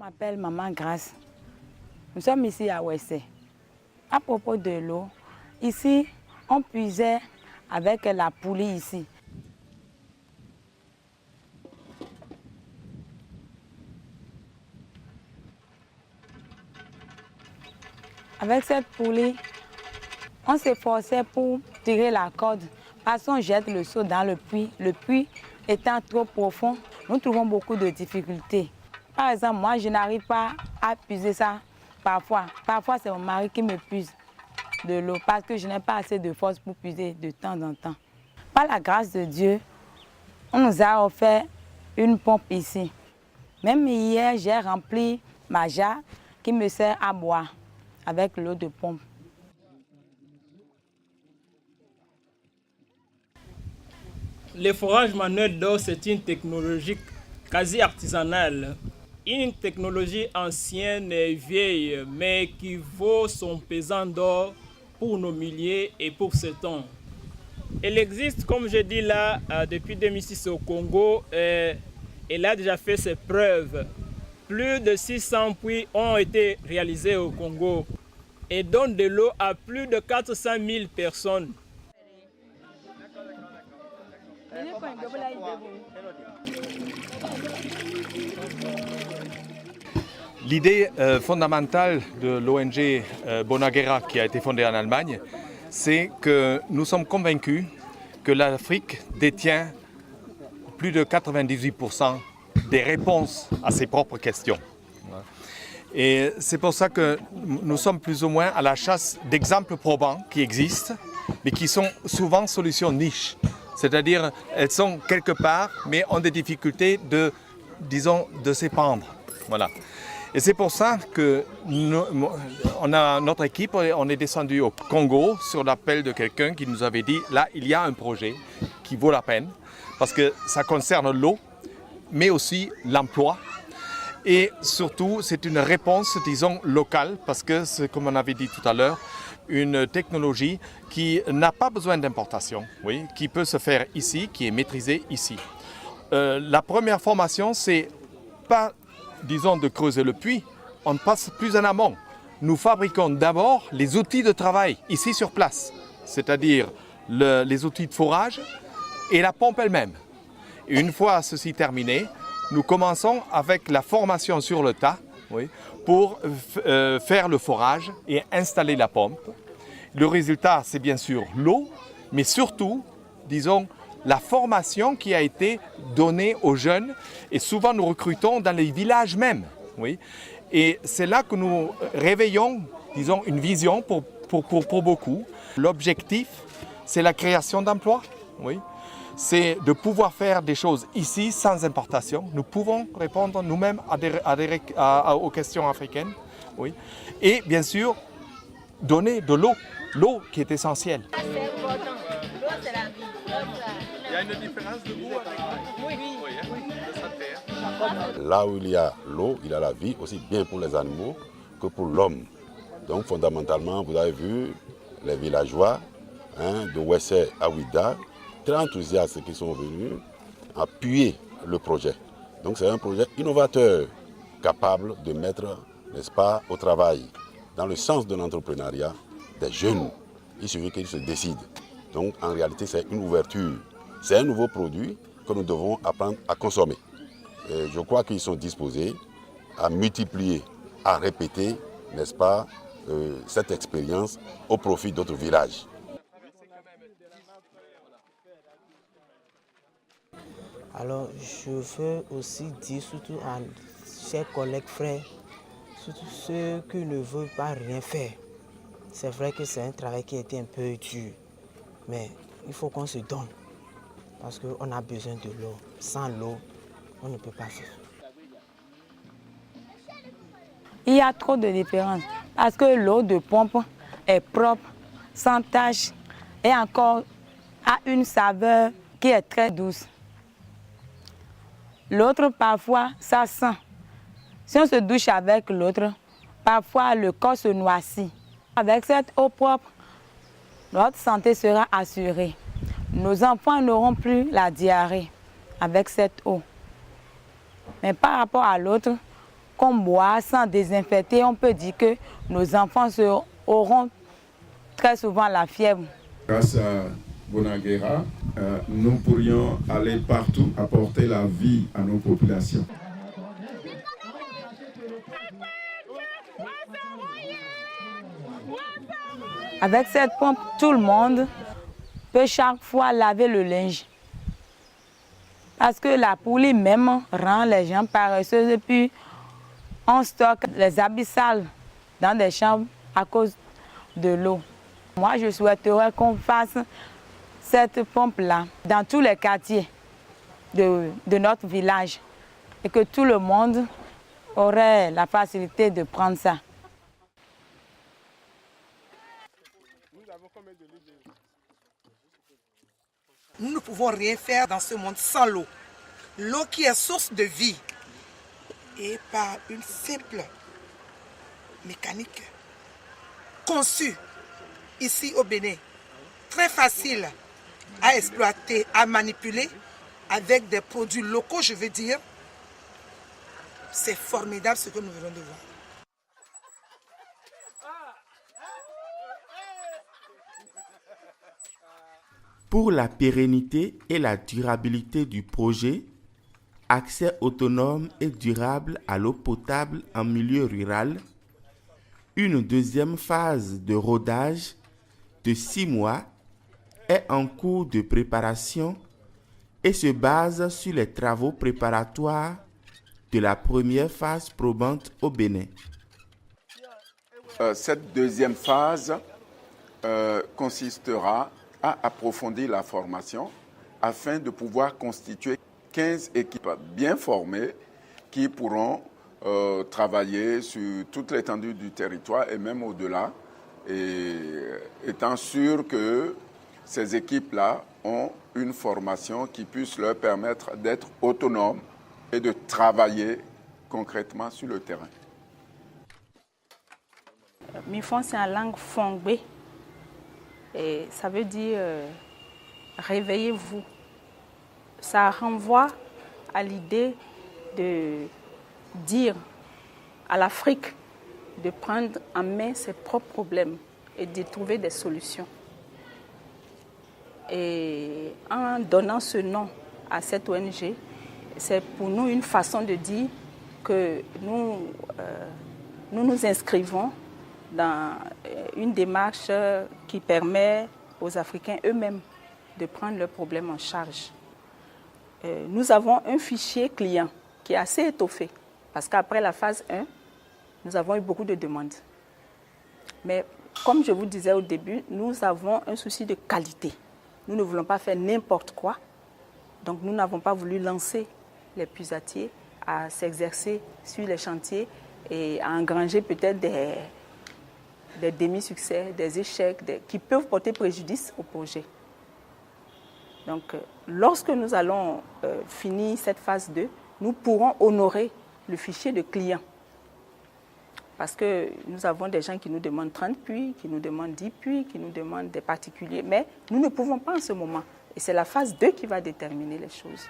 m'appelle Maman Grâce. Nous sommes ici à Ouessé. À propos de l'eau, ici, on puisait avec la poulie ici. Avec cette poulie, on s'efforçait pour tirer la corde parce qu'on jette le seau dans le puits. Le puits étant trop profond, nous trouvons beaucoup de difficultés. Par exemple, moi, je n'arrive pas à puiser ça parfois. Parfois, c'est mon mari qui me puise de l'eau parce que je n'ai pas assez de force pour puiser de temps en temps. Par la grâce de Dieu, on nous a offert une pompe ici. Même hier, j'ai rempli ma jarre qui me sert à boire avec l'eau de pompe. Le forage manuel d'eau, c'est une technologie quasi artisanale. Une technologie ancienne et vieille, mais qui vaut son pesant d'or pour nos milliers et pour ce temps. Elle existe, comme je dis là, depuis 2006 au Congo. Elle a déjà fait ses preuves. Plus de 600 puits ont été réalisés au Congo et donnent de l'eau à plus de 400 000 personnes. L'idée fondamentale de l'ONG Bonagera, qui a été fondée en Allemagne, c'est que nous sommes convaincus que l'Afrique détient plus de 98% des réponses à ses propres questions. Et c'est pour ça que nous sommes plus ou moins à la chasse d'exemples probants qui existent, mais qui sont souvent solutions niches. C'est-à-dire, elles sont quelque part, mais ont des difficultés de s'épandre. Voilà. Et c'est pour ça que notre équipe, on est descendu au Congo sur l'appel de quelqu'un qui nous avait dit, là, il y a un projet qui vaut la peine, parce que ça concerne l'eau, mais aussi l'emploi. Et surtout, c'est une réponse, disons, locale, parce que c'est, comme on avait dit tout à l'heure, une technologie qui n'a pas besoin d'importation, oui, qui peut se faire ici, qui est maîtrisée ici. La première formation, c'est pas, disons, de creuser le puits, on passe plus en amont. Nous fabriquons d'abord les outils de travail ici sur place, c'est-à-dire les outils de forage et la pompe elle-même. Et une fois ceci terminé, nous commençons avec la formation sur le tas, oui, pour faire le forage et installer la pompe. Le résultat, c'est bien sûr l'eau, mais surtout, disons, la formation qui a été donnée aux jeunes. Et souvent, nous recrutons dans les villages même. Oui. Et c'est là que nous réveillons, disons, une vision pour beaucoup. L'objectif, c'est la création d'emplois. Oui. C'est de pouvoir faire des choses ici sans importation. Nous pouvons répondre nous-mêmes aux questions africaines. Oui. Et bien sûr, donner de l'eau qui est essentielle. Il y a une différence de goût avec Là où il y a l'eau, il y a la vie, aussi bien pour les animaux que pour l'homme. Donc fondamentalement, vous avez vu les villageois de Ouessé à Ouida, très enthousiastes qui sont venus appuyer le projet. Donc c'est un projet innovateur, capable de mettre, n'est-ce pas, au travail, dans le sens de l'entrepreneuriat, des jeunes. Il suffit qu'ils se décident. Donc en réalité, c'est une ouverture. C'est un nouveau produit que nous devons apprendre à consommer. Et je crois qu'ils sont disposés à multiplier, à répéter, n'est-ce pas, cette expérience au profit d'autres villages. Alors, je veux aussi dire, surtout à chers collègues frères, surtout ceux qui ne veulent pas rien faire. C'est vrai que c'est un travail qui a été un peu dur, mais il faut qu'on se donne, parce qu'on a besoin de l'eau. Sans l'eau, on ne peut pas faire. Il y a trop de différences, parce que l'eau de pompe est propre, sans tache, et encore a une saveur qui est très douce. L'autre, parfois, ça sent. Si on se douche avec l'autre, parfois le corps se noircit. Avec cette eau propre, notre santé sera assurée. Nos enfants n'auront plus la diarrhée avec cette eau. Mais par rapport à l'autre, qu'on boit sans désinfecter, on peut dire que nos enfants auront très souvent la fièvre. Grâce à Bonaguera, nous pourrions aller partout, apporter la vie à nos populations. Avec cette pompe, tout le monde peut chaque fois laver le linge. Parce que la poulie même rend les gens paresseux et puis on stocke les habits sales dans des chambres à cause de l'eau. Moi, je souhaiterais qu'on fasse cette pompe-là dans tous les quartiers de notre village et que tout le monde aurait la facilité de prendre ça. Nous ne pouvons rien faire dans ce monde sans l'eau. L'eau qui est source de vie. Et par une simple mécanique conçue ici au Bénin, très facile à exploiter, à manipuler, avec des produits locaux, je veux dire, c'est formidable ce que nous venons de voir. Pour la pérennité et la durabilité du projet, accès autonome et durable à l'eau potable en milieu rural, une deuxième phase de rodage de 6 mois est en cours de préparation et se base sur les travaux préparatoires de la première phase probante au Bénin. Cette deuxième phase consistera à approfondir la formation afin de pouvoir constituer 15 équipes bien formées qui pourront travailler sur toute l'étendue du territoire et même au-delà, et étant sûr que ces équipes-là ont une formation qui puisse leur permettre d'être autonomes et de travailler concrètement sur le terrain. Mifon, c'est en langue fongbe. Et ça veut dire réveillez-vous. Ça renvoie à l'idée de dire à l'Afrique de prendre en main ses propres problèmes et de trouver des solutions. Et en donnant ce nom à cette ONG, c'est pour nous une façon de dire que nous nous inscrivons dans une démarche qui permet aux Africains eux-mêmes de prendre leurs problèmes en charge. Nous avons un fichier client qui est assez étoffé parce qu'après la phase 1, nous avons eu beaucoup de demandes. Mais comme je vous disais au début, nous avons un souci de qualité. Nous ne voulons pas faire n'importe quoi. Donc nous n'avons pas voulu lancer les puisatiers à s'exercer sur les chantiers et à engranger peut-être des demi-succès, des échecs qui peuvent porter préjudice au projet. Donc, lorsque nous allons finir cette phase 2, nous pourrons honorer le fichier de clients. Parce que nous avons des gens qui nous demandent 30 puits, qui nous demandent 10 puits, qui nous demandent des particuliers. Mais nous ne pouvons pas en ce moment. Et c'est la phase 2 qui va déterminer les choses.